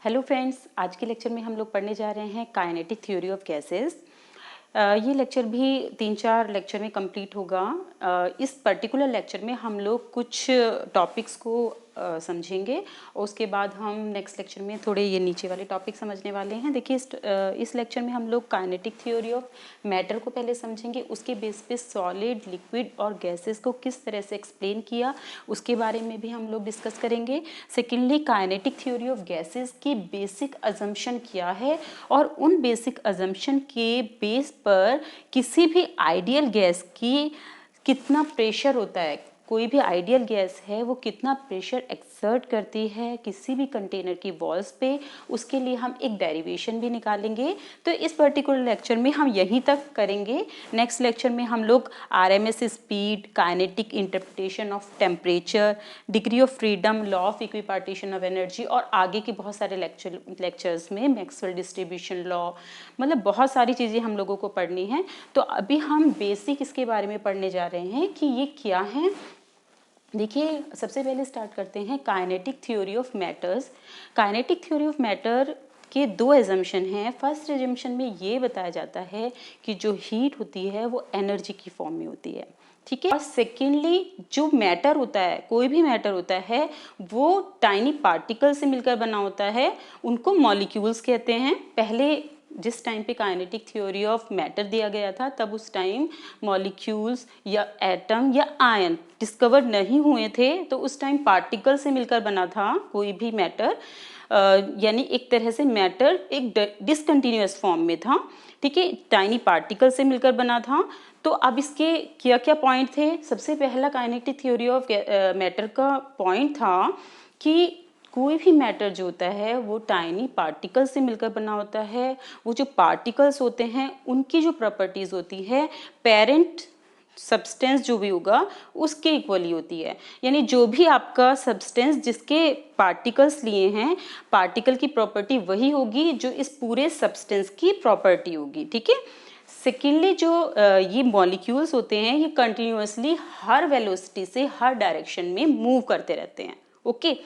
Hello friends, आज के lecture में हम लोग पढ़ने जा रहे हैं काइनेटिक थ्योरी ऑफ गैसेस। ये लेक्चर भी 3-4 लेक्चर में कंप्लीट होगा। इस पर्टिकुलर लेक्चर में हम लोग कुछ टॉपिक्स को समझेंगे और उसके बाद हम नेक्स्ट लेक्चर में थोड़े ये नीचे वाले टॉपिक समझने वाले हैं। देखिए इस लेक्चर में हम लोग काइनेटिक थ्योरी ऑफ मैटर को पहले समझेंगे, उसके बेस पे सॉलिड, लिक्विड और गैसेस को किस तरह से एक्सप्लेन किया उसके बारे में भी हम लोग डिस्कस करेंगे। Secondly, kinetic theory of gases की बेसिक अजम्पशन क्या है और उन बेसिक अजम्पशन के बेस पर किसी भी आइडियल गैस की कितना प्रेशर होता है, कोई भी आइडियल गैस है वो कितना प्रेशर एक्सर्ट करती है किसी भी कंटेनर की वॉल्स पे, उसके लिए हम एक डेरिवेशन भी निकालेंगे। तो इस पर्टिकुलर लेक्चर में हम यहीं तक करेंगे। नेक्स्ट लेक्चर में हम लोग RMS speed, kinetic interpretation of temperature, degree of freedom, law of equipartition of energy और आगे के बहुत सारे लेक्चर्स में मैक्सवेल डिस्ट्रीब्यूशन लॉ, मतलब बहुत सारी चीज़ें हम लोगों को पढ़नी है। तो अभी हम बेसिक इसके बारे में पढ़ने जा रहे हैं कि ये क्या है। देखिए, सबसे पहले स्टार्ट करते हैं kinetic theory of matters. Kinetic theory of matter के दो एजम्पशन हैं। फर्स्ट एजम्पशन में ये बताया जाता है कि जो हीट होती है वो एनर्जी की फॉर्म में होती है, ठीक है। और सेकेंडली, जो मैटर होता है, कोई भी मैटर होता है, वो टाइनी पार्टिकल से मिलकर बना होता है, उनको मॉलिक्यूल्स कहते हैं। पहले जिस टाइम पे काइनेटिक थ्योरी ऑफ मैटर दिया गया था तब उस टाइम मॉलिक्यूल्स या एटम या आयन डिस्कवर नहीं हुए थे, तो उस टाइम पार्टिकल से मिलकर बना था कोई भी मैटर, यानी एक तरह से मैटर एक डिसकंटिन्यूअस फॉर्म में था, ठीक है, टाइनी पार्टिकल से मिलकर बना था। तो अब इसके क्या क्या पॉइंट थे। सबसे पहला काइनेटिक थ्योरी ऑफ मैटर का पॉइंट था कि कोई भी मैटर जो होता है वो टाइनी पार्टिकल से मिलकर बना होता है। वो जो पार्टिकल्स होते हैं उनकी जो प्रॉपर्टीज होती है पेरेंट सब्सटेंस जो भी होगा उसके इक्वली होती है। यानी जो भी आपका सब्सटेंस जिसके पार्टिकल्स लिए हैं, पार्टिकल की प्रॉपर्टी वही होगी जो इस पूरे सब्सटेंस की प्रॉपर्टी होगी, ठीक है। सेकेंडली, जो ये मॉलिक्यूल्स होते हैं ये कंटिन्यूअसली हर वेलोसिटी से हर डायरेक्शन में मूव करते रहते हैं, ओके।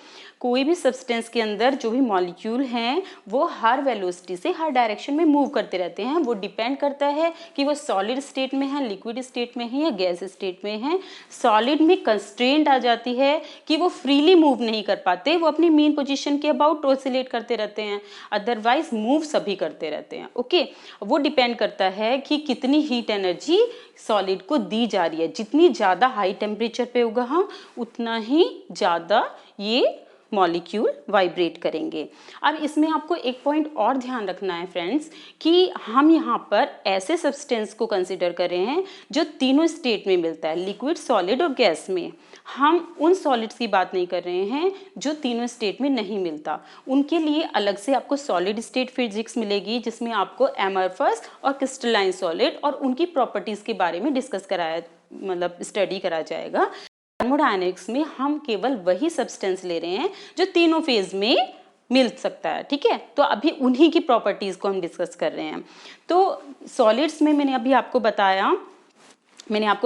कोई भी सब्सटेंस के अंदर जो भी मॉलिक्यूल हैं वो हर वेलोसिटी से हर डायरेक्शन में मूव करते रहते हैं। वो डिपेंड करता है कि वो सॉलिड स्टेट में है, लिक्विड स्टेट में है या गैस स्टेट में है। सॉलिड में कंस्ट्रेंट आ जाती है कि वो फ्रीली मूव नहीं कर पाते, वो अपनी मेन पोजीशन के अबाउट ऑसिलेट करते रहते हैं, अदरवाइज मूव सभी करते रहते हैं, ओके। वो डिपेंड करता है कि कितनी हीट एनर्जी सॉलिड को दी जा रही है। जितनी ज़्यादा हाई टेम्परेचर पे होगा हम उतना ही ज़्यादा ये मॉलिक्यूल वाइब्रेट करेंगे। अब इसमें आपको एक पॉइंट और ध्यान रखना है फ्रेंड्स कि हम यहाँ पर ऐसे सब्सटेंस को कंसिडर कर रहे हैं जो तीनों स्टेट में मिलता है, लिक्विड, सॉलिड और गैस में। हम उन सॉलिड्स की बात नहीं कर रहे हैं जो तीनों स्टेट में नहीं मिलता। उनके लिए अलग से आपको सॉलिड स्टेट फिजिक्स मिलेगी जिसमें आपको एमरफस और क्रिस्टलाइन सॉलिड और उनकी प्रॉपर्टीज के बारे में डिस्कस कराया, मतलब स्टडी करा जाएगा। थर्मोडायनेमिक्स में हम केवल वही सब्सटेंस ले रहे हैं जो तीनों फेज में मिल सकता है, ठीक है। तो अभी उन्हीं की प्रॉपर्टीज को हम डिस्कस कर रहे हैं। तो सॉलिड्स में मैंने आपको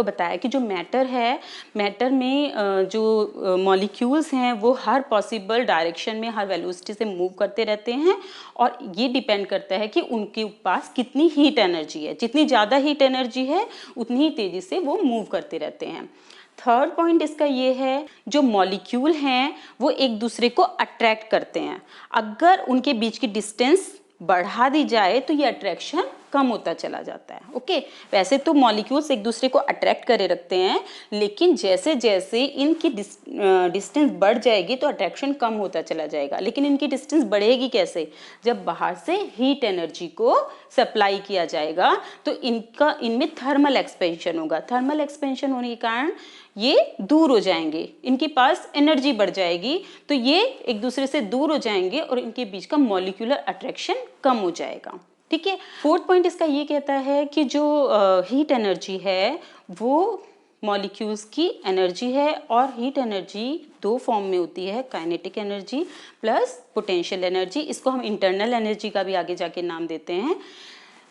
बताया कि जो मैटर है, मैटर में जो मॉलिक्यूल्स हैं वो हर पॉसिबल डायरेक्शन में हर वेलोसिटी से मूव करते रहते हैं और ये डिपेंड करता है कि उनके पास कितनी हीट एनर्जी है। जितनी ज़्यादा हीट एनर्जी है उतनी ही तेज़ी से वो मूव करते रहते हैं। थर्ड पॉइंट इसका ये है, जो मॉलिक्यूल हैं वो एक दूसरे को अट्रैक्ट करते हैं। अगर उनके बीच की डिस्टेंस बढ़ा दी जाए तो ये अट्रैक्शन कम होता चला जाता है, ओके। वैसे तो मॉलिक्यूल्स एक दूसरे को अट्रैक्ट करे रखते हैं, लेकिन जैसे जैसे इनकी डिस्टेंस बढ़ जाएगी तो अट्रैक्शन कम होता चला जाएगा। लेकिन इनकी डिस्टेंस बढ़ेगी कैसे? जब बाहर से हीट एनर्जी को सप्लाई किया जाएगा तो इनमें थर्मल एक्सपेंशन होगा। थर्मल एक्सपेंशन होने के कारण ये दूर हो जाएंगे, इनके पास एनर्जी बढ़ जाएगी, तो ये एक दूसरे से दूर हो जाएंगे और इनके बीच का मॉलिक्यूलर अट्रैक्शन कम हो जाएगा, ठीक है। फोर्थ पॉइंट इसका ये कहता है कि जो हीट एनर्जी है वो मॉलिक्यूल्स की एनर्जी है और हीट एनर्जी दो फॉर्म में होती है, kinetic energy plus potential energy. इसको हम इंटरनल एनर्जी का भी आगे जाके नाम देते हैं।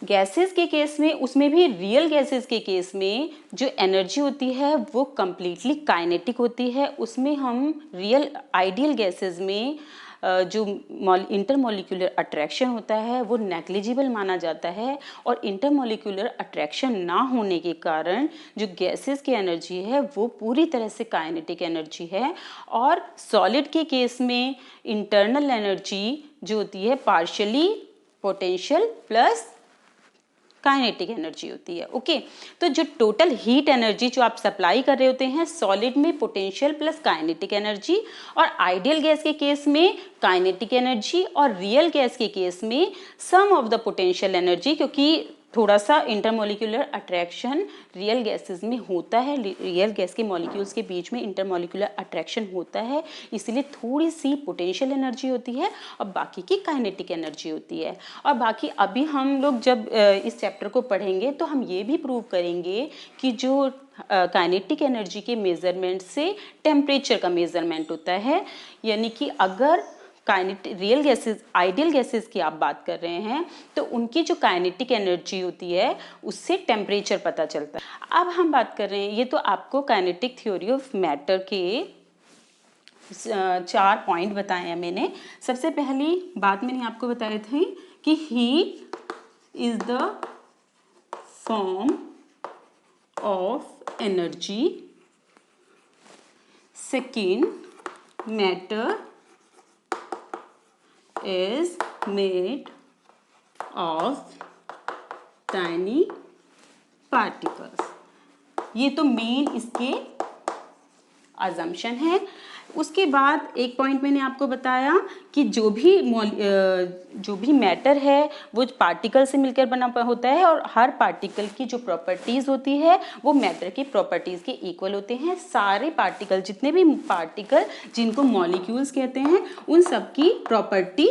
गैसेस के केस में, उसमें भी रियल गैसेस के केस में जो एनर्जी होती है वो कम्प्लीटली काइनेटिक होती है। उसमें हम रियल आइडियल गैसेस में जो इंटरमॉलिक्यूलर अट्रैक्शन होता है वो नेग्लिजिबल माना जाता है, और इंटरमॉलिक्यूलर अट्रैक्शन ना होने के कारण जो गैसेस की एनर्जी है वो पूरी तरह से काइनेटिक एनर्जी है। और सॉलिड के केस में इंटरनल एनर्जी जो होती है partially potential plus kinetic energy होती है। ओके, तो जो टोटल हीट एनर्जी जो आप सप्लाई कर रहे होते हैं सॉलिड में पोटेंशियल प्लस काइनेटिक एनर्जी, और आइडियल गैस के केस में काइनेटिक एनर्जी, और रियल गैस के केस में सम ऑफ द पोटेंशियल एनर्जी, क्योंकि थोड़ा सा इंटरमॉलिक्यूलर अट्रैक्शन रियल गैसेस में होता है, रियल गैस के मॉलिक्यूल्स के बीच में इंटरमॉलिक्यूलर अट्रैक्शन होता है, इसलिए थोड़ी सी पोटेंशियल एनर्जी होती है और बाकी की काइनेटिक एनर्जी होती है। और बाकी अभी हम लोग जब इस चैप्टर को पढ़ेंगे तो हम ये भी प्रूव करेंगे कि जो काइनेटिक एनर्जी के मेजरमेंट से टेम्परेचर का मेजरमेंट होता है, यानी कि अगर रियल गैसेस आइडियल गैसेस की आप बात कर रहे हैं तो उनकी जो काइनेटिक एनर्जी होती है उससे टेम्परेचर पता चलता है। अब हम बात कर रहे हैं, ये तो आपको काइनेटिक थ्योरी ऑफ मैटर के 4 पॉइंट बताए हैं मैंने। सबसे पहली बात मैंने आपको बताए थे कि heat is the form of energy. Second, matter is made of tiny particles। ये तो मेन इसके assumption है। उसके बाद एक पॉइंट मैंने आपको बताया कि जो भी मैटर है वो पार्टिकल से मिलकर बना होता है, और हर पार्टिकल की जो प्रॉपर्टीज होती है वो मैटर की प्रॉपर्टीज के इक्वल होते हैं। सारे पार्टिकल, जितने भी पार्टिकल जिनको मॉलिक्यूल्स कहते हैं, उन सब की प्रॉपर्टी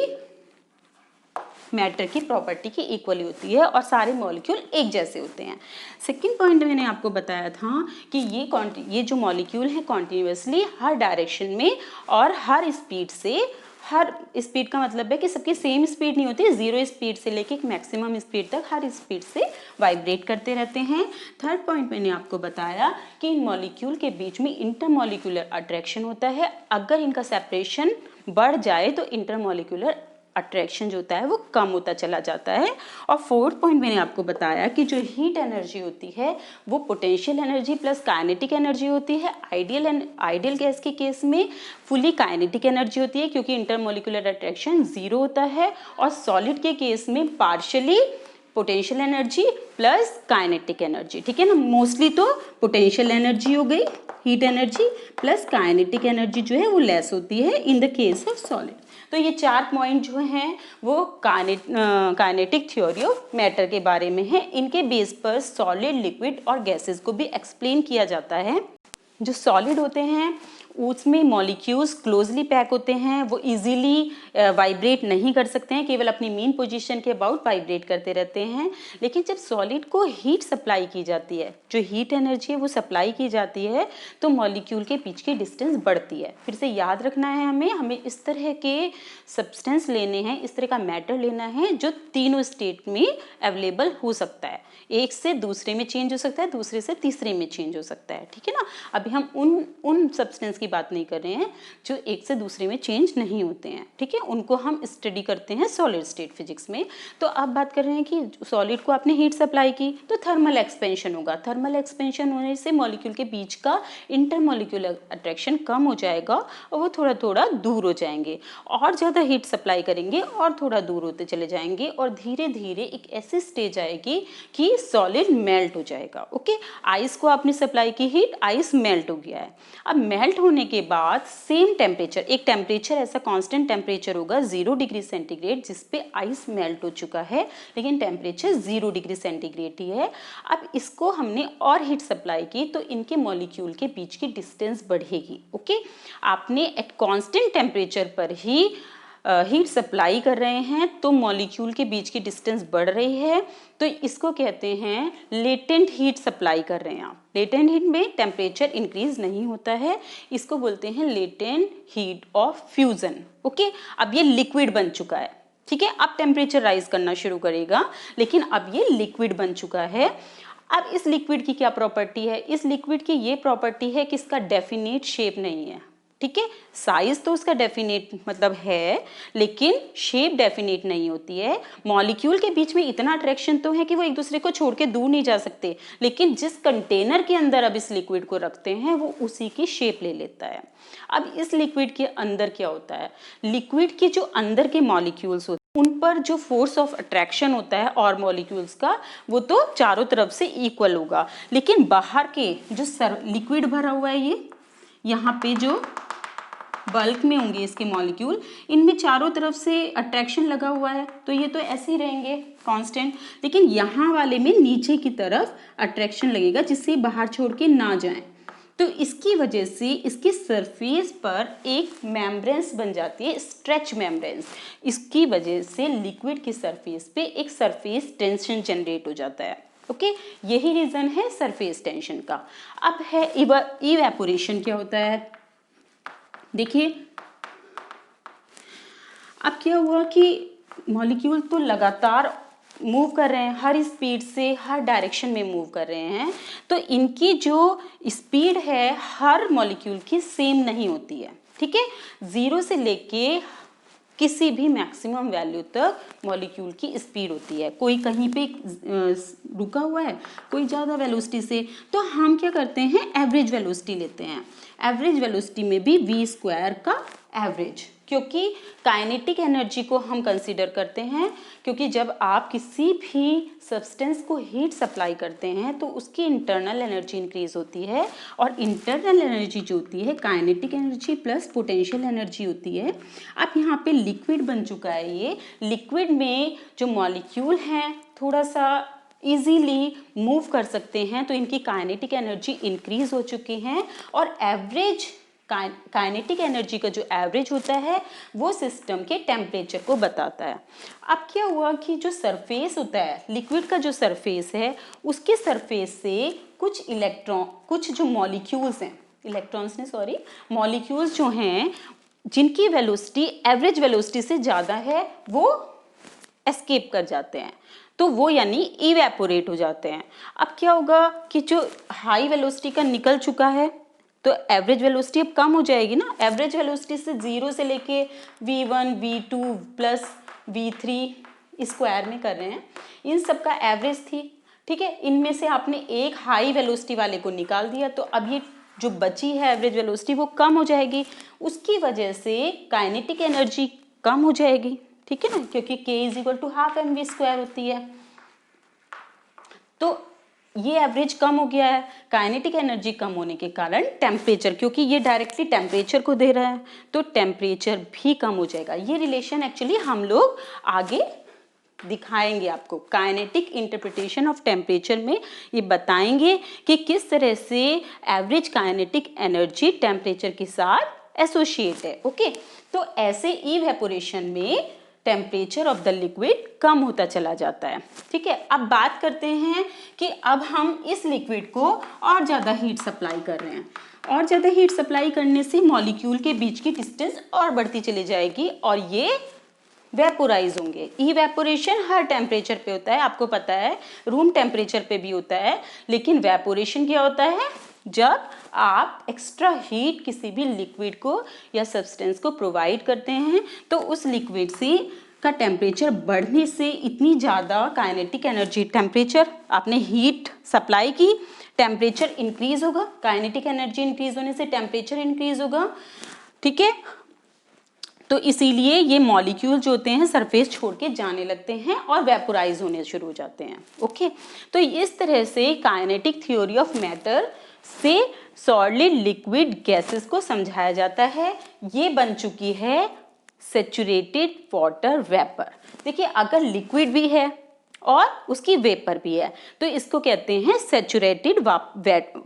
मैटर की प्रॉपर्टी की इक्वली होती है और सारे मॉलिक्यूल एक जैसे होते हैं। सेकंड पॉइंट मैंने आपको बताया था कि ये जो मॉलिक्यूल है कॉन्टिन्यूसली हर डायरेक्शन में और हर स्पीड से, हर स्पीड का मतलब है कि सबकी सेम स्पीड नहीं होती, 0 स्पीड से लेके मैक्सिमम स्पीड तक हर स्पीड से वाइब्रेट करते रहते हैं। थर्ड पॉइंट मैंने आपको बताया कि इन मॉलिक्यूल के बीच में इंटरमॉलिक्यूलर अट्रैक्शन होता है। अगर इनका सेपरेशन बढ़ जाए तो इंटरमॉलिक्यूलर अट्रैक्शन जो होता है वो कम होता चला जाता है। और फोर्थ पॉइंट मैंने आपको बताया कि जो हीट एनर्जी होती है वो potential energy plus kinetic energy होती है। आइडियल गैस के केस में फुली काइनेटिक एनर्जी होती है क्योंकि इंटरमॉलिक्यूलर अट्रैक्शन 0 होता है, और सॉलिड के केस में partially potential energy plus kinetic energy. ठीक है ना, मोस्टली तो पोटेंशियल एनर्जी हो गई, heat energy plus kinetic energy जो है वो लेस होती है in the case of solid. तो ये 4 पॉइंट जो हैं वो काइनेटिक थ्योरी ऑफ मैटर के बारे में है। इनके बेस पर सॉलिड, लिक्विड और गैसेस को भी एक्सप्लेन किया जाता है। जो सॉलिड होते हैं उसमें मॉलिक्यूल्स क्लोजली पैक होते हैं, वो इजीली वाइब्रेट नहीं कर सकते हैं, केवल अपनी मेन पोजीशन के अबाउट वाइब्रेट करते रहते हैं। लेकिन जब सॉलिड को हीट सप्लाई की जाती है, जो हीट एनर्जी है वो सप्लाई की जाती है, तो मॉलिक्यूल के बीच की डिस्टेंस बढ़ती है। फिर से याद रखना है हमें इस तरह के सब्सटेंस लेने हैं, इस तरह का मैटर लेना है जो तीनों स्टेट में अवेलेबल हो सकता है। एक से दूसरे में चेंज हो सकता है, दूसरे से तीसरे में चेंज हो सकता है। ठीक है ना, अभी हम उन सब्सटेंस की बात नहीं कर रहे हैं जो एक से दूसरे में चेंज नहीं होते हैं। ठीक है, उनको हम स्टडी करते हैं सॉलिड स्टेट फिजिक्स में। तो अब बात कर रहे हैं कि सॉलिड को आपने हीट सप्लाई की तो थर्मल एक्सपेंशन होगा। थर्मल एक्सपेंशन होने से मॉलिक्यूल के बीच का इंटरमॉलिक्यूलर अट्रैक्शन कम हो जाएगा और वो थोड़ा थोड़ा दूर हो जाएंगे, और ज़्यादा हीट सप्लाई करेंगे और थोड़ा दूर होते चले जाएंगे, और धीरे धीरे एक ऐसी स्टेज आएगी कि सॉलिड मेल्ट हो जाएगा। ओके, आइस को आपने सप्लाई की हीट, आइस मेल्ट हो गया है। अब मेल्ट होने के बाद सेम टेम्परेचर, एक टेम्परेचर ऐसा कांस्टेंट टेम्परेचर होगा 0 डिग्री सेंटीग्रेड जिस पे आइस मेल्ट हो चुका है, लेकिन टेम्परेचर 0 डिग्री सेंटीग्रेड ही है। अब इसको हमने और हीट सप्लाई की तो इनके मॉलिक्यूल के बीच की डिस्टेंस बढ़ेगी। ओके, आपने एट कांस्टेंट टेम्परेचर पर ही हीट सप्लाई कर रहे हैं तो मॉलिक्यूल के बीच की डिस्टेंस बढ़ रही है, तो इसको कहते हैं लेटेंट हीट सप्लाई कर रहे हैं आप। लेटेंट हीट में टेम्परेचर इंक्रीज नहीं होता है, इसको बोलते हैं latent heat of fusion. Okay, अब ये लिक्विड बन चुका है। ठीक है, अब टेम्परेचर राइज करना शुरू करेगा, लेकिन अब ये लिक्विड बन चुका है। अब इस लिक्विड की क्या प्रॉपर्टी है? इस लिक्विड की ये प्रॉपर्टी है कि इसका डेफिनेट शेप नहीं है। ठीक है, साइज तो उसका डेफिनेट मतलब है, लेकिन शेप डेफिनेट नहीं होती है। मॉलिक्यूल के बीच में इतना अट्रैक्शन तो है कि वो एक दूसरे को छोड़ के दूर नहीं जा सकते, लेकिन जिस कंटेनर के अंदर अब इस लिक्विड को रखते हैं वो उसी की शेप ले लेता है। अब इस लिक्विड के अंदर क्या होता है, लिक्विड के जो अंदर के मॉलिक्यूल्स होते हैं उन पर जो फोर्स ऑफ अट्रैक्शन होता है और मॉलिक्यूल्स का, वो तो चारों तरफ से इक्वल होगा, लेकिन बाहर के जो लिक्विड भरा हुआ है, ये यहाँ पे जो बल्क में होंगे इसके मॉलिक्यूल, इनमें चारों तरफ से अट्रैक्शन लगा हुआ है, तो ये तो ऐसे ही रहेंगे कांस्टेंट, लेकिन यहाँ वाले में नीचे की तरफ अट्रैक्शन लगेगा जिससे बाहर छोड़ के ना जाए। तो इसकी वजह से इसकी सरफेस पर एक मेम्ब्रेन्स बन जाती है, स्ट्रेच मेम्ब्रेन्स। इसकी वजह से लिक्विड की सरफेस पे एक सरफेस टेंशन जनरेट हो जाता है। ओके, यही रीजन है सरफेस टेंशन का। अब है इवेपोरेशन। क्या होता है, देखिए अब क्या हुआ कि मॉलिक्यूल तो लगातार मूव कर रहे हैं, हर स्पीड से हर डायरेक्शन में मूव कर रहे हैं, तो इनकी जो स्पीड है हर मॉलिक्यूल की सेम नहीं होती है। ठीक है, 0 से लेके किसी भी मैक्सिमम वैल्यू तक मॉलिक्यूल की स्पीड होती है। कोई कहीं पे रुका हुआ है, कोई ज़्यादा वेलोसिटी से, तो हम क्या करते हैं, एवरेज वेलोसिटी लेते हैं। एवरेज वेलोसिटी में भी v² का एवरेज, क्योंकि काइनेटिक एनर्जी को हम कंसीडर करते हैं, क्योंकि जब आप किसी भी सब्सटेंस को हीट सप्लाई करते हैं तो उसकी इंटरनल एनर्जी इंक्रीज होती है, और इंटरनल एनर्जी जो होती है kinetic energy plus potential energy होती है। अब यहाँ पे लिक्विड बन चुका है, ये लिक्विड में जो मॉलिक्यूल हैं थोड़ा सा इजीली मूव कर सकते हैं, तो इनकी काइनेटिक एनर्जी इंक्रीज हो चुकी हैं, और एवरेज काइनेटिक एनर्जी का जो एवरेज होता है वो सिस्टम के टेम्परेचर को बताता है। अब क्या हुआ कि जो सरफेस होता है लिक्विड का, जो सरफेस है उसके सरफेस से कुछ इलेक्ट्रॉन, कुछ जो मॉलिक्यूल्स हैं, इलेक्ट्रॉन्स ने सॉरी, मॉलिक्यूल्स जो हैं जिनकी वेलोसिटी एवरेज वेलोसिटी से ज़्यादा है वो एस्केप कर जाते हैं, तो वो यानी इवेपोरेट हो जाते हैं। अब क्या होगा कि जो हाई वेलोसिटी का निकल चुका है तो एवरेज वेलोसिटी अब कम हो जाएगी ना। एवरेज वेलोसिटी से 0 से लेके v1 v2 plus v3 square में कर रहे हैं, इन सब का एवरेज थी। ठीक है, इनमें से आपने एक हाई वेलोसिटी वाले को निकाल दिया, तो अब ये जो बची है एवरेज वेलोसिटी वो कम हो जाएगी, उसकी वजह से काइनेटिक एनर्जी कम हो जाएगी। ठीक है ना, क्योंकि k = ½ mv² होती है, तो ये एवरेज कम हो गया है। काइनेटिक एनर्जी कम होने के कारण टेम्परेचर, क्योंकि ये डायरेक्टली टेम्परेचर को दे रहा है, तो टेम्परेचर भी कम हो जाएगा। ये रिलेशन एक्चुअली हम लोग आगे दिखाएंगे आपको, काइनेटिक इंटरप्रिटेशन ऑफ टेम्परेचर में ये बताएंगे कि किस तरह से एवरेज काइनेटिक एनर्जी टेम्परेचर के साथ एसोसिएट है। ओके, तो ऐसे इवेपोरेशन में टेम्परेचर ऑफ द लिक्विड कम होता चला जाता है। ठीक है, अब बात करते हैं कि अब हम इस लिक्विड को और ज़्यादा हीट सप्लाई कर रहे हैं, और ज़्यादा हीट सप्लाई करने से मॉलिक्यूल के बीच की डिस्टेंस और बढ़ती चली जाएगी और ये वेपोराइज होंगे। इवेपोरेशन हर टेम्परेचर पे होता है, आपको पता है, रूम टेम्परेचर पे भी होता है, लेकिन वेपोरेशन क्या होता है, जब आप एक्स्ट्रा हीट किसी भी लिक्विड को या सब्सटेंस को प्रोवाइड करते हैं तो उस लिक्विड से का टेम्परेचर बढ़ने से इतनी ज़्यादा काइनेटिक एनर्जी, टेम्परेचर आपने हीट सप्लाई की, टेम्परेचर इंक्रीज होगा, काइनेटिक एनर्जी इंक्रीज होने से टेम्परेचर इंक्रीज होगा। ठीक है, तो इसीलिए ये मॉलिक्यूल जो होते हैं सरफेस छोड़ के जाने लगते हैं और वेपोराइज होने शुरू हो जाते हैं। ओके, तो इस तरह से काइनेटिक थ्योरी ऑफ मैटर से सॉलिड लिक्विड गैसेस को समझाया जाता है। ये बन चुकी है सैचुरेटेड वाटर वेपर। देखिए, अगर लिक्विड भी है और उसकी वेपर भी है तो इसको कहते हैं सैचुरेटेड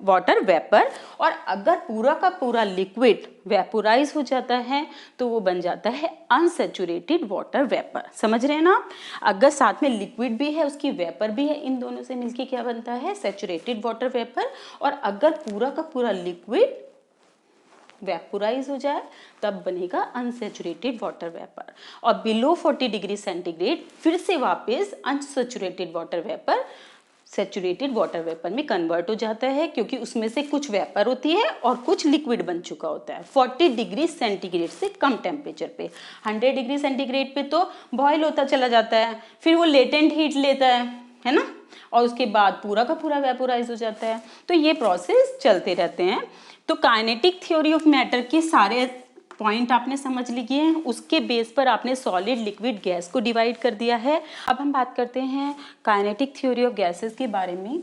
वाटर वेपर, और अगर पूरा का पूरा लिक्विड वेपोराइज हो जाता है तो वो बन जाता है अनसैचुरेटेड वाटर वेपर। समझ रहे हैं ना, अगर साथ में लिक्विड भी है उसकी वेपर भी है, इन दोनों से मिलके क्या बनता है, सैचुरेटेड वाटर वेपर। और अगर पूरा का पूरा लिक्विड वेपोराइज हो जाए तब बनेगा अनसैचुरेटेड वाटर वेपर, और बिलो 40 डिग्री सेंटीग्रेड फिर से वापस unsaturated water vapour saturated water vapour में कन्वर्ट हो जाता है, क्योंकि उसमें से कुछ वेपर होती है और कुछ लिक्विड बन चुका होता है 40 डिग्री सेंटीग्रेड से कम टेम्परेचर पे। 100 डिग्री सेंटीग्रेड पे तो बॉयल होता चला जाता है, फिर वो लेटेंट हीट लेता है ना, और उसके बाद पूरा का पूरा वेपोराइज हो जाता है। तो ये प्रोसेस चलते रहते हैं। तो काइनेटिक थ्योरी ऑफ मैटर के सारे पॉइंट आपने समझ लिए हैं, उसके बेस पर आपने सॉलिड लिक्विड गैस को डिवाइड कर दिया है। अब हम बात करते हैं काइनेटिक थ्योरी ऑफ गैसेस के बारे में।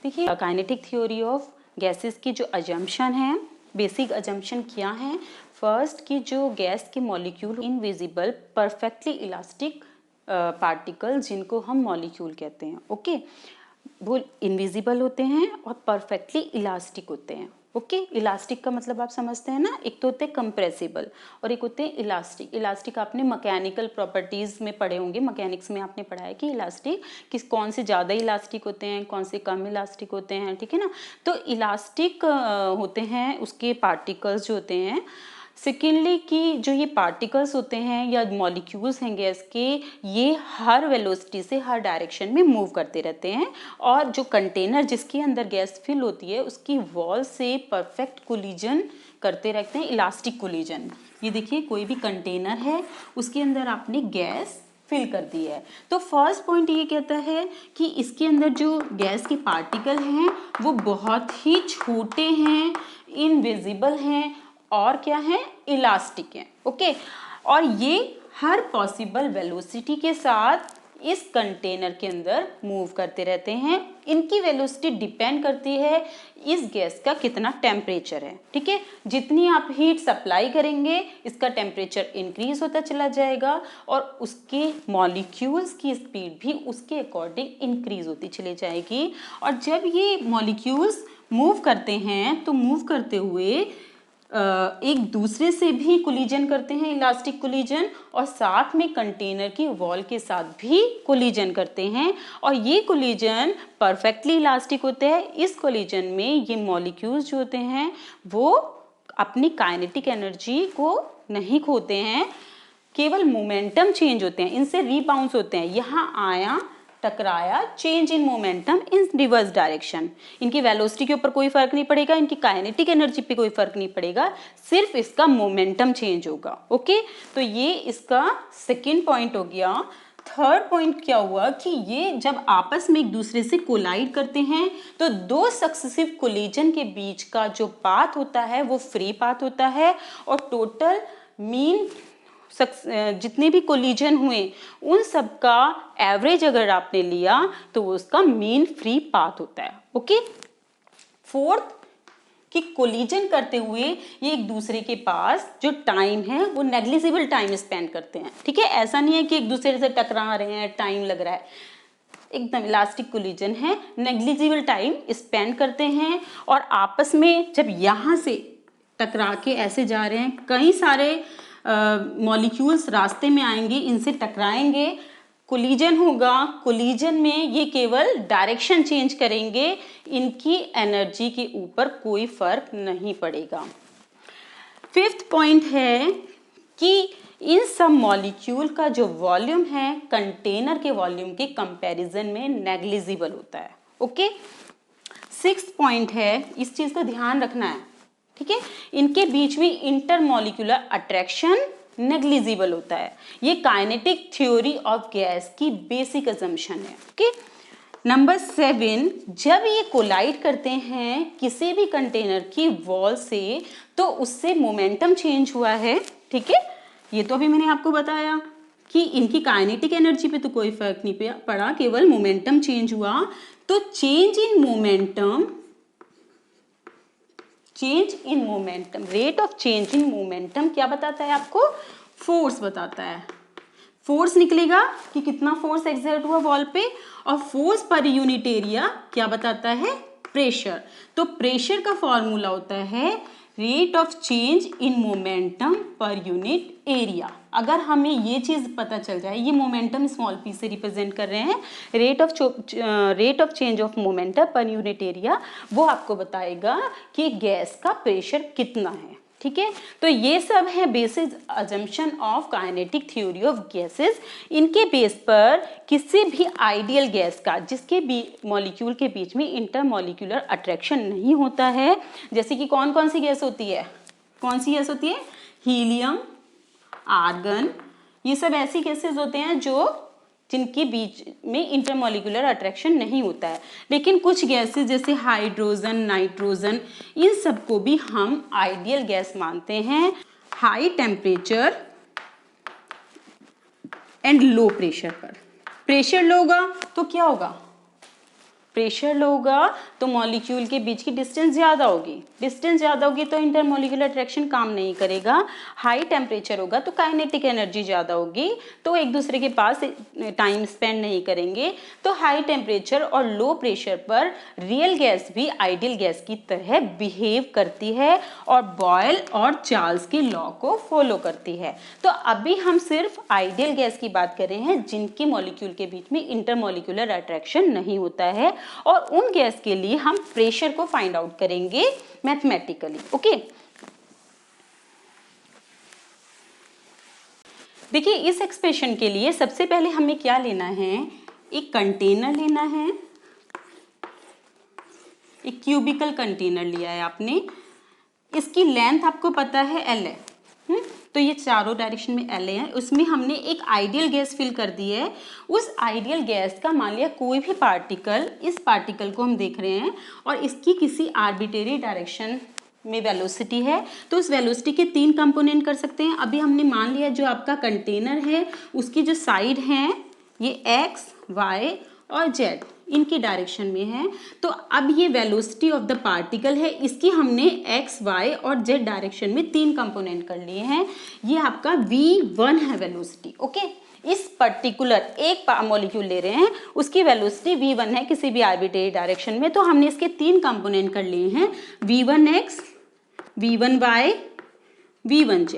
देखिए, काइनेटिक थ्योरी ऑफ गैसेस की जो अजम्पशन है, बेसिक अजम्पशन क्या है। फर्स्ट कि जो गैस के molecule invisible perfectly elastic particle, जिनको हम मॉलिक्यूल कहते हैं, ओके, वो इनविजिबल होते हैं और परफेक्टली इलास्टिक होते हैं। ओके, इलास्टिक का मतलब आप समझते हैं ना, एक तो होते हैं कंप्रेसिबल और एक होते हैं इलास्टिक। इलास्टिक आपने मैकेनिकल प्रॉपर्टीज में पढ़े होंगे, मैकेनिक्स में आपने पढ़ा है कि इलास्टिक कौन से ज़्यादा इलास्टिक होते हैं, कौन से कम इलास्टिक होते हैं, ठीक है ना। तो इलास्टिक होते हैं उसके पार्टिकल्स जो होते हैं। सेकेंडली कि जो ये पार्टिकल्स होते हैं या मॉलिक्यूल्स हैं गैस के, ये हर वेलोसिटी से हर डायरेक्शन में मूव करते रहते हैं, और जो कंटेनर जिसके अंदर गैस फिल होती है उसकी वॉल से परफेक्ट कोलिजन करते रहते हैं, इलास्टिक कोलिजन। ये देखिए, कोई भी कंटेनर है उसके अंदर आपने गैस फिल कर दी है। तो फर्स्ट पॉइंट ये कहता है कि इसके अंदर जो गैस के पार्टिकल हैं वो बहुत ही छोटे हैं, इनविजिबल हैं और क्या है, इलास्टिक है। ओके, और ये हर पॉसिबल वेलोसिटी के साथ इस कंटेनर के अंदर मूव करते रहते हैं। इनकी वेलोसिटी डिपेंड करती है इस गैस का कितना टेम्परेचर है, ठीक है। जितनी आप हीट सप्लाई करेंगे इसका टेम्परेचर इंक्रीज होता चला जाएगा और उसके मॉलिक्यूल्स की स्पीड भी उसके अकॉर्डिंग इंक्रीज होती चली जाएगी। और जब ये मॉलिक्यूल्स मूव करते हैं तो मूव करते हुए एक दूसरे से भी कोलिजन करते हैं, इलास्टिक कोलिजन, और साथ में कंटेनर की वॉल के साथ भी कोलिजन करते हैं, और ये कोलिजन परफेक्टली इलास्टिक होते हैं। इस कोलिजन में ये मॉलिक्यूल्स जो होते हैं वो अपनी काइनेटिक एनर्जी को नहीं खोते हैं, केवल मोमेंटम चेंज होते हैं, इनसे रीबाउंस होते हैं। यहाँ आया, टकराया, change in momentum in reverse direction. इनकी वेलोसिटी के ऊपर कोई फर्क नहीं पड़ेगा, इनकी काइनेटिक एनर्जी पे कोई फर्क नहीं पड़ेगा, सिर्फ इसका मोमेंटम चेंज होगा। ओके, तो ये इसका सेकेंड पॉइंट हो गया। थर्ड पॉइंट क्या हुआ कि ये जब आपस में एक दूसरे से कोलाइड करते हैं तो दो सक्सेसिव कोलिजन के बीच का जो पाथ होता है वो फ्री पाथ होता है, और टोटल मीन जितने भी कोलिजन हुए उन सब का एवरेज अगर आपने लिया तो उसका मीन फ्री पाथ होता है। ओके, फोर्थ कि कोलिजन करते हुए ये एक दूसरे के पास जो टाइम है वो नेग्लिजिबल टाइम स्पेंड करते हैं, ठीक है। ऐसा नहीं है कि एक दूसरे से टकरा रहे हैं, टाइम लग रहा है, एकदम इलास्टिक कोलिजन है, नेग्लिजिबल टाइम स्पेंड करते हैं। और आपस में जब यहाँ से टकरा के ऐसे जा रहे हैं, कई सारे मॉलिक्यूल्स रास्ते में आएंगे, इनसे टकराएंगे, कोलिजन होगा। कोलिजन में ये केवल डायरेक्शन चेंज करेंगे, इनकी एनर्जी के ऊपर कोई फर्क नहीं पड़ेगा। फिफ्थ पॉइंट है कि इन सब मॉलिक्यूल का जो वॉल्यूम है कंटेनर के वॉल्यूम के कंपैरिजन में नेग्लिजिबल होता है। ओके, सिक्स्थ पॉइंट है, इस चीज का ध्यान रखना है, ठीक है, इनके बीच में इंटरमॉलिक्यूलर अट्रैक्शन नेग्लिजिबल होता है। ये काइनेटिक थ्योरी ऑफ गैस की बेसिक असम्पशन है। ओके, नंबर 7, जब ये कोलाइड करते हैं किसी भी कंटेनर की वॉल से तो उससे मोमेंटम चेंज हुआ है, ठीक है। ये तो अभी मैंने आपको बताया कि इनकी काइनेटिक एनर्जी पे तो कोई फर्क नहीं पड़ा, केवल मोमेंटम चेंज हुआ। तो change in momentum, change in momentum, rate of change in momentum क्या बताता है आपको, फोर्स बताता है। फोर्स निकलेगा कि कितना फोर्स एक्सर्ट हुआ वॉल पे, और फोर्स पर यूनिट एरिया क्या बताता है, प्रेशर। तो प्रेशर का फॉर्मूला होता है rate of change in momentum per unit area. अगर हमें ये चीज़ पता चल जाए, ये मोमेंटम स्मॉल पी से रिप्रेजेंट कर रहे हैं, rate of change of momentum per unit area, वो आपको बताएगा कि गैस का प्रेशर कितना है, ठीक है। तो ये सब है basic assumption of kinetic theory of gases. इनके बेस पर किसी भी आइडियल गैस का जिसके भी मॉलिक्यूल के बीच में इंटरमॉलिक्यूलर अट्रैक्शन नहीं होता है, जैसे कि कौन कौन सी गैस होती है, कौन सी गैस होती है, हीलियम, आर्गन, ये सब ऐसी गैसेस होते हैं जिनके बीच में इंटरमॉलिक्यूलर अट्रैक्शन नहीं होता है। लेकिन कुछ गैसेस जैसे हाइड्रोजन, नाइट्रोजन, इन सबको भी हम आइडियल गैस मानते हैं high temperature and low pressure पर। प्रेशर लो होगा तो क्या होगा, प्रेशर लो होगा तो मॉलिक्यूल के बीच की डिस्टेंस ज़्यादा होगी, डिस्टेंस ज़्यादा होगी तो इंटरमॉलिक्यूलर अट्रैक्शन काम नहीं करेगा। हाई टेम्परेचर होगा तो काइनेटिक एनर्जी ज़्यादा होगी, तो एक दूसरे के पास टाइम स्पेंड नहीं करेंगे। तो हाई टेम्परेचर और लो प्रेशर पर रियल गैस भी आइडियल गैस की तरह बिहेव करती है और बॉयल और चार्ल्स के लॉ को फॉलो करती है। तो अभी हम सिर्फ आइडियल गैस की बात कर रहे हैं जिनकी मॉलिक्यूल के बीच में इंटरमॉलिक्यूलर अट्रैक्शन नहीं होता है, और उन गैस के लिए हम प्रेशर को फाइंड आउट करेंगे मैथमेटिकली। ओके, देखिए इस एक्सप्रेशन के लिए सबसे पहले हमें क्या लेना है, एक कंटेनर लेना है, एक क्यूबिकल कंटेनर लिया है आपने, इसकी लेंथ आपको पता है L है, तो ये चारों डायरेक्शन में L है, उसमें हमने एक आइडियल गैस फिल कर दी है। उस आइडियल गैस का मान लिया कोई भी पार्टिकल, इस पार्टिकल को हम देख रहे हैं और इसकी किसी आर्बिट्रेरी डायरेक्शन में वेलोसिटी है, तो उस वेलोसिटी के 3 कंपोनेंट कर सकते हैं। अभी हमने मान लिया जो आपका कंटेनर है उसकी जो साइड हैं ये x, y और z इनकी डायरेक्शन में है। तो अब ये वेलोसिटी ऑफ द पार्टिकल है, इसकी हमने x, y और z डायरेक्शन में 3 कंपोनेंट कर लिए हैं। ये आपका v1 है वेलोसिटी। ओके, इस पर्टिकुलर एक मॉलिक्यूल ले रहे हैं, उसकी वेलोसिटी v1 है किसी भी आर्बिट्रेरी डायरेक्शन में, तो हमने इसके 3 कंपोनेंट कर लिए हैं, v1x, v1y, v1z।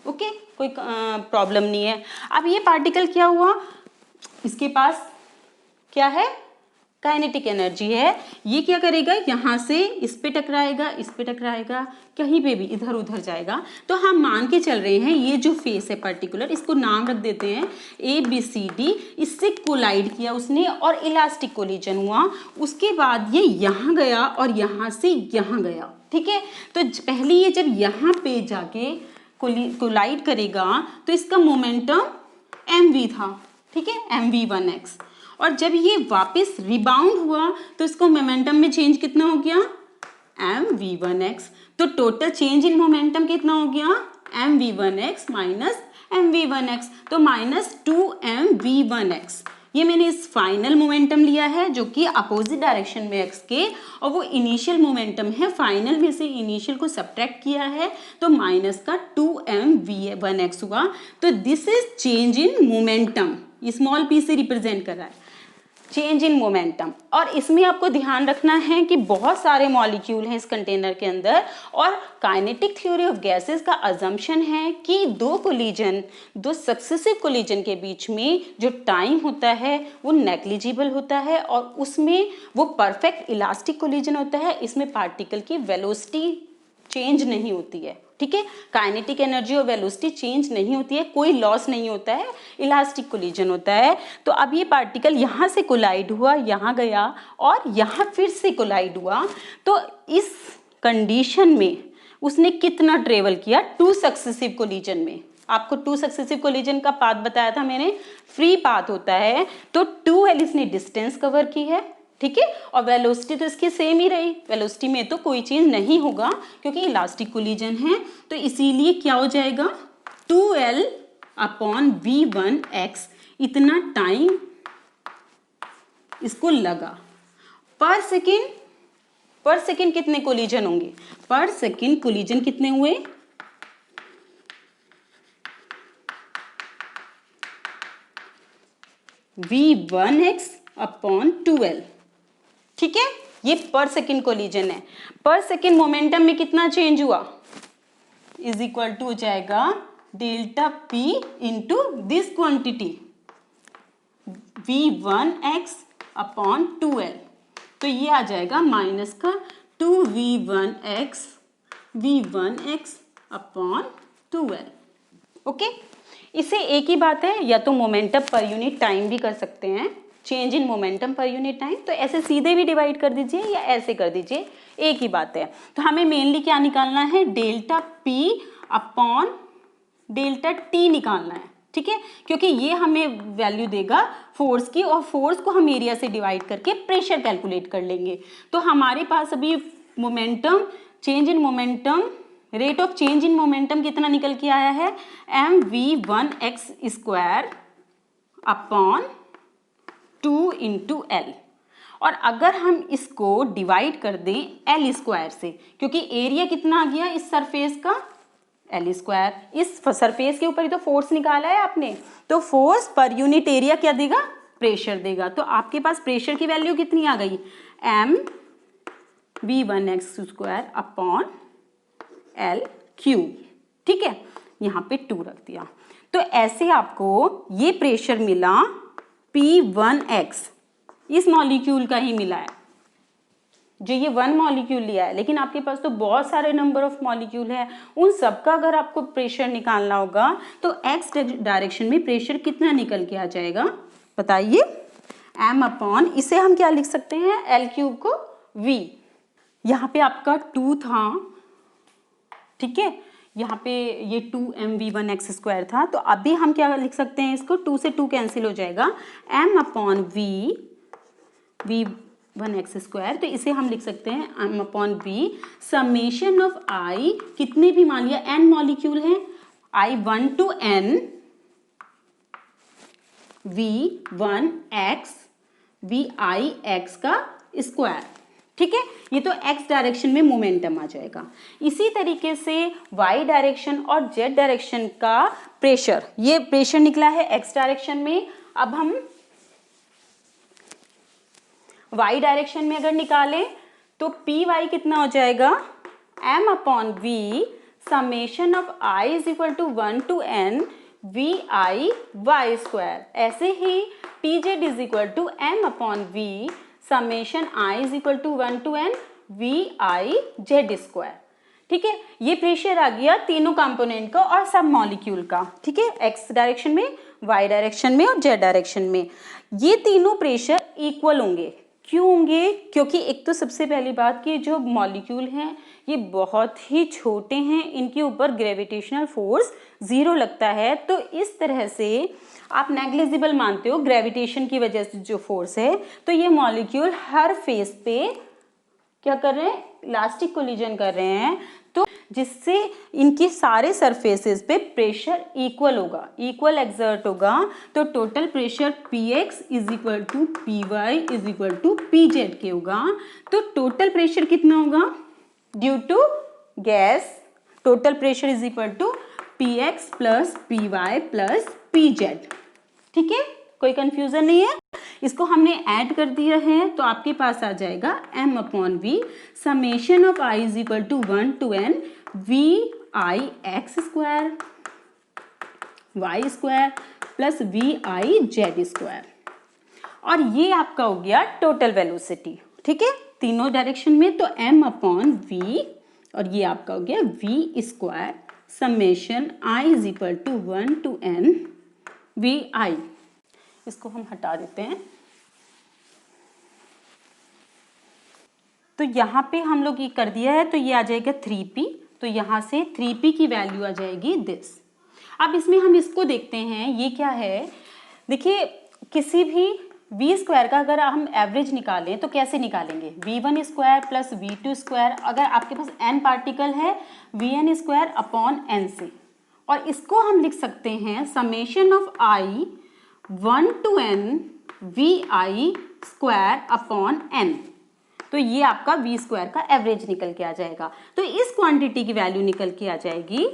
ओके, कोई प्रॉब्लम नहीं है। अब ये पार्टिकल क्या हुआ, इसके पास क्या है, काइनेटिक एनर्जी है। ये क्या करेगा, यहाँ से इस पे टकराएगा, इस पे टकराएगा, कहीं पे भी इधर उधर जाएगा। तो हम मान के चल रहे हैं ये जो फेस है पर्टिकुलर, इसको नाम रख देते हैं ABCD। इससे कोलाइड किया उसने और इलास्टिक कोलिजन हुआ, उसके बाद ये यहाँ गया और यहाँ से यहाँ गया। ठीक है, तो पहले ये जब यहाँ पे जाके कोलाइड करेगा तो इसका मोमेंटम mv था, ठीक है, mv1x। और जब ये वापस रिबाउंड हुआ तो इसको मोमेंटम में चेंज कितना हो गया, mv1x। तो टोटल चेंज इन मोमेंटम कितना हो गया, mv1x माइनस mv1x, तो माइनस 2mv1x। ये मैंने इस फाइनल मोमेंटम लिया है जो कि अपोजिट डायरेक्शन में x के, और वो इनिशियल मोमेंटम है, फाइनल में से इनिशियल को सब्ट्रैक्ट किया है तो माइनस का 2mv1x हुआ। तो this is change in momentum, small p से रिप्रेजेंट कर रहा है चेंज इन मोमेंटम। और इसमें आपको ध्यान रखना है कि बहुत सारे मॉलिक्यूल हैं इस कंटेनर के अंदर, और काइनेटिक थ्योरी ऑफ गैसेस का अजम्पशन है कि दो सक्सेसिव कोलिजन के बीच में जो टाइम होता है वो नेग्लिजिबल होता है और उसमें वो परफेक्ट इलास्टिक कोलिजन होता है। इसमें पार्टिकल की वेलोसिटी चेंज नहीं होती है, ठीक है, काइनेटिक एनर्जी और वेलोसिटी चेंज नहीं होती है, कोई लॉस नहीं होता है, इलास्टिक कोलिजन होता है। तो अब ये पार्टिकल यहाँ से कोलाइड हुआ, यहाँ गया और यहाँ फिर से कोलाइड हुआ, तो इस कंडीशन में उसने कितना ट्रेवल किया, 2 सक्सेसिव कोलिजन में। आपको 2 सक्सेसिव कोलिजन का पाथ बताया था मैंने, फ्री पाथ होता है, तो 2l इसने डिस्टेंस कवर की है, ठीक है, और वेलोसिटी तो इसकी सेम ही रही, वेलोसिटी में तो कोई चेंज नहीं होगा क्योंकि इलास्टिक कोलिजन है। तो इसीलिए क्या हो जाएगा, 2l अपॉन v1x, इतना टाइम इसको लगा। पर सेकेंड कितने कोलिजन होंगे, पर सेकेंड कोलिजन कितने हुए, v1x अपॉन 2l, ठीक है, ये पर सेकेंड कोलिजन है। पर सेकेंड मोमेंटम में कितना चेंज हुआ, इज इक्वल टू हो जाएगा delta p into this quantity v1x upon 2l। तो ये आ जाएगा माइनस का 2v1x v1x upon 2L। Okay, इसे एक ही बात है, या तो मोमेंटम पर यूनिट टाइम भी कर सकते हैं, change in momentum per unit time, तो ऐसे सीधे भी डिवाइड कर दीजिए या ऐसे कर दीजिए, एक ही बात है। तो हमें मेनली क्या निकालना है, delta P upon delta T निकालना है, ठीक है, क्योंकि ये हमें वैल्यू देगा फोर्स की, और फोर्स को हम एरिया से डिवाइड करके प्रेशर कैलकुलेट कर लेंगे। तो हमारे पास अभी momentum, change in momentum, rate of change in momentum कितना निकल के आया है, mv1x² अपॉन 2 इंटू एल। और अगर हम इसको डिवाइड कर दें एल स्क्वायर से, क्योंकि एरिया कितना आ गया इस सरफेस का, एल स्क्वायर, इस सरफेस के ऊपर ही तो फोर्स निकाला है आपने, तो फोर्स पर यूनिट एरिया क्या देगा, प्रेशर देगा। तो आपके पास प्रेशर की वैल्यू कितनी आ गई, mv1x² अपॉन एल क्यूब, ठीक है, यहाँ पे 2 रख दिया। तो ऐसे आपको ये प्रेशर मिला P1x, इस मॉलिक्यूल का ही मिला है, जो ये 1 मॉलिक्यूल लिया है, लेकिन आपके पास तो बहुत सारे नंबर ऑफ मॉलिक्यूल है, उन सबका अगर आपको प्रेशर निकालना होगा तो एक्स डायरेक्शन में प्रेशर कितना निकल के आ जाएगा, बताइए, m अपॉन, इसे हम क्या लिख सकते हैं, एल क्यूब को v, यहाँ पे आपका 2 था, ठीक है, यहाँ पे ये 2mv1x² था, तो अभी हम क्या लिख सकते हैं इसको, 2 से 2 कैंसिल हो जाएगा, m अपॉन v1x², तो इसे हम लिख सकते हैं m upon v summation of i, कितने भी मान लिया n मॉलिक्यूल हैं, i1 to n v1x vix का स्क्वायर, ठीक है, ये तो x डायरेक्शन में मोमेंटम आ जाएगा। इसी तरीके से y डायरेक्शन और z डायरेक्शन का प्रेशर, ये प्रेशर निकला है x डायरेक्शन में, अब हम y डायरेक्शन में अगर निकालें तो py कितना हो जाएगा, m upon v summation of i is equal to 1 to n vi(y²), ऐसे ही pz is equal to m upon v summation i is equal to 1 to n vi(z²), ठीक है। ये प्रेशर आ गया तीनों कंपोनेंट का और सब मॉलिक्यूल का, ठीक है, x डायरेक्शन में, y डायरेक्शन में और z डायरेक्शन में। ये तीनों प्रेशर इक्वल होंगे, क्यों होंगे, क्योंकि एक तो सबसे पहली बात कि जो मॉलिक्यूल हैं ये बहुत ही छोटे हैं, इनके ऊपर ग्रेविटेशनल फोर्स 0 लगता है, तो इस तरह से आप नेग्लिजिबल मानते हो ग्रेविटेशन की वजह से जो फोर्स है, तो ये मॉलिक्यूल हर फेस पे क्या कर रहे हैं, इलास्टिक कोलिजन कर रहे हैं, तो जिससे इनके सारे सरफेसेस पे प्रेशर इक्वल होगा, इक्वल एक्सर्ट होगा, तो total pressure Px is equal to Py is equal to Pz के होगा। तो टोटल प्रेशर कितना होगा, due to gas, total pressure is equal to Px plus Py plus Pz, ठीक है, कोई कंफ्यूजन नहीं है। इसको हमने ऐड कर दिया है तो आपके पास आ जाएगा m upon v summation of i is equal to 1 to n vix² y² plus vij², और ये आपका हो गया टोटल वेलोसिटी, ठीक है, तीनों डायरेक्शन में, तो m अपॉन v और ये आपका हो गया v² summation i is equal to 1 to n vi। इसको हम हटा देते हैं, तो यहाँ पे हम लोग ये कर दिया है, तो ये आ जाएगा 3p, तो यहाँ से 3p की वैल्यू आ जाएगी दिस। अब इसमें हम इसको देखते हैं, ये क्या है, देखिए किसी भी v² का अगर हम एवरेज निकालें तो कैसे निकालेंगे, v1² प्लस v2², अगर आपके पास n पार्टिकल है vn² अपॉन n से, और इसको हम लिख सकते हैं summation of i 1 to n vi² upon n, तो ये आपका v² का एवरेज निकल के आ जाएगा। तो इस क्वांटिटी की वैल्यू निकल के आ जाएगी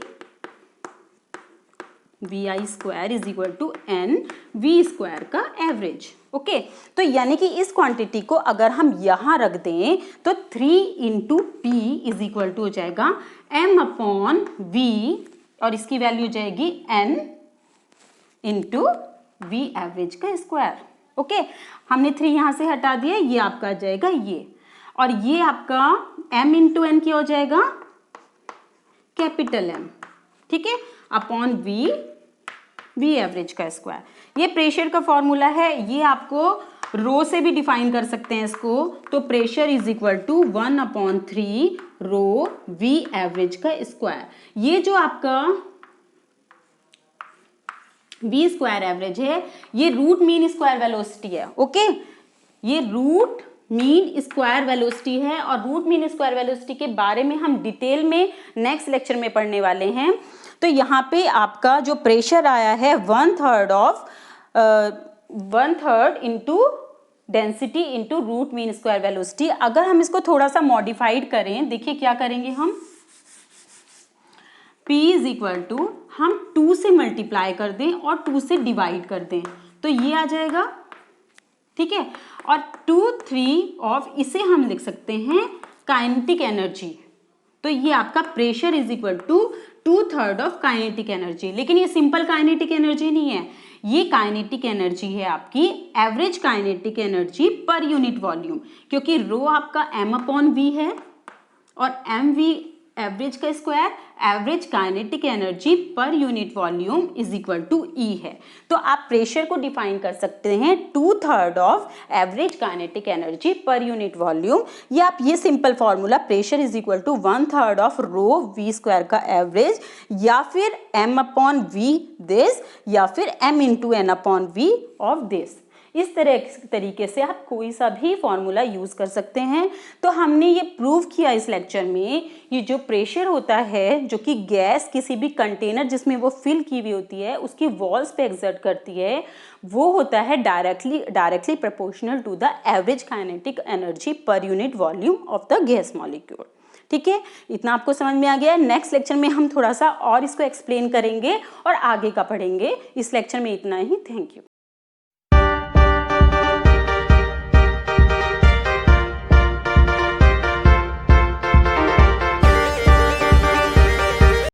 vi² is equal to n v² का एवरेज, ओके। तो यानी कि इस क्वांटिटी को अगर हम यहाँ रख दें तो 3 into p is equal to हो जाएगा m अपॉन v, और इसकी वैल्यू हो जाएगी n इंटू v एवरेज का स्क्वायर, ओके। हमने 3 यहाँ से हटा दिया, ये आपका आ जाएगा ये, और ये आपका m इंटू n क्या हो जाएगा, कैपिटल M, ठीक है, अपॉन V एवरेज का स्क्वायर। ये प्रेशर का फॉर्मूला है, ये आपको रो से भी डिफाइन कर सकते हैं इसको। तो pressure is equal to 1/3 rho V average का स्क्वायर। ये जो आपका V स्क्वायर एवरेज है, ये रूट मीन स्क्वायर वेलोसिटी है। ओके, ये रूट मीन स्क्वायर वेलोसिटी है, और रूट मीन स्क्वायर वेलोसिटी के बारे में हम डिटेल में नेक्स्ट लेक्चर में पढ़ने वाले हैं। तो यहाँ पे आपका जो प्रेशर आया है 1/3 into density into root mean square velocity. अगर हम इसको थोड़ा सा मॉडिफाइड करें, देखिए क्या करेंगे हम, P इज इक्वल टू हम 2 से मल्टीप्लाई कर दें और 2 से डिवाइड कर दें, तो ये आ जाएगा, ठीक है। और 2/3 ऑफ इसे हम लिख सकते हैं काइनेटिक एनर्जी। तो ये आपका pressure is equal to 2/3 of kinetic energy. लेकिन ये सिंपल काइनेटिक एनर्जी नहीं है, ये काइनेटिक एनर्जी है आपकी average kinetic energy per unit volume, क्योंकि रो आपका M/V है और MV एवरेज का square average kinetic energy per unit volume is equal to E है। तो आप प्रेशर को डिफाइन कर सकते हैं 2/3 of average kinetic energy per unit volume. या आप ये simple formula pressure is equal to 1/3 of rho V square का एवरेज, या फिर M/V दिस, या फिर M into N/V of this. इस तरीके से आप कोई सा भी फॉर्मूला यूज कर सकते हैं। तो हमने ये प्रूव किया इस लेक्चर में, ये जो प्रेशर होता है, जो कि गैस किसी भी कंटेनर जिसमें वो फिल की हुई होती है उसकी वॉल्स पे एक्सर्ट करती है, वो होता है directly proportional to the average kinetic energy per unit volume of the gas molecule. ठीक है, इतना आपको समझ में आ गया है। नेक्स्ट लेक्चर में हम थोड़ा सा और इसको एक्सप्लेन करेंगे और आगे का पढ़ेंगे। इस लेक्चर में इतना ही। Thank you.